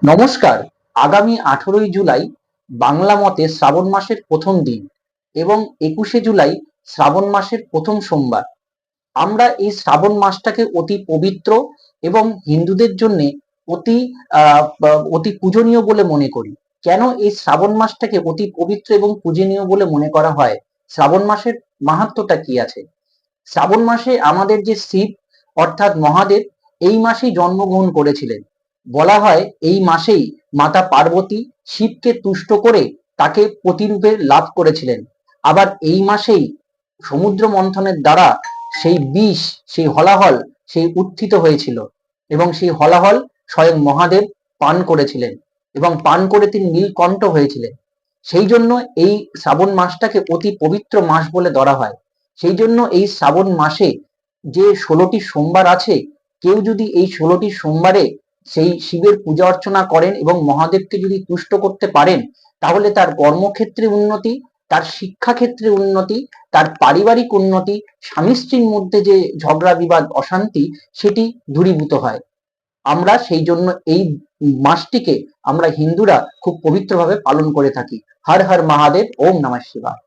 নমস্কার। আগামী 18ই জুলাই বাংলা মতে শ্রাবণ মাসের প্রথম দিন এবং 21শে জুলাই শ্রাবণ মাসের প্রথম সোমবার। আমরা এই শ্রাবণ মাসটাকে অতি পবিত্র এবং হিন্দুদের জন্য অতি অতি পূজনীয় বলে মনে করি। কেন এই শ্রাবণ মাসটাকে অতি পবিত্র এবং পূজনীয় বলে মনে করা হয়? শ্রাবণ মাসের মাহাত্ম্যটা কি আছে? শ্রাবণ মাসে আমাদের যে শিব অর্থাৎ মহাদেব এই মাসেই জন্মগ্রহণ করেছিলেন। বলা হয় এই মাসেই মাতা পার্বতী শিবকে তুষ্ট করে তাকে প্রতিরূপে লাভ করেছিলেন। আবার এই মাসেই সমুদ্র মন্থনের দ্বারা সেই বিষ, সেই হলাহল সেই উত্থিত হয়েছিল এবং সেই হলাহল স্বয়ং মহাদেব পান করেছিলেন এবং পান করে তিনি নীলকণ্ঠ হয়েছিলেন। সেই জন্য এই শ্রাবণ মাসটাকে অতি পবিত্র মাস বলে ধরা হয়। সেই জন্য এই শ্রাবণ মাসে যে 16টি সোমবার আছে, কেউ যদি এই 16টি সোমবারে সেই শিবের পূজা অর্চনা করেন এবং মহাদেবকে যদি তুষ্ট করতে পারেন, তাহলে তার কর্মক্ষেত্রে উন্নতি, তার শিক্ষাক্ষেত্রে উন্নতি, তার পারিবারিক উন্নতি, স্বামী স্ত্রীর মধ্যে যে ঝগড়া বিবাদ অশান্তি সেটি দূরীভূত হয়। আমরা সেই জন্য এই মাসটিকে আমরা হিন্দুরা খুব পবিত্রভাবে পালন করে থাকি। হর হর মহাদেব, ওম নমঃ শিবায়।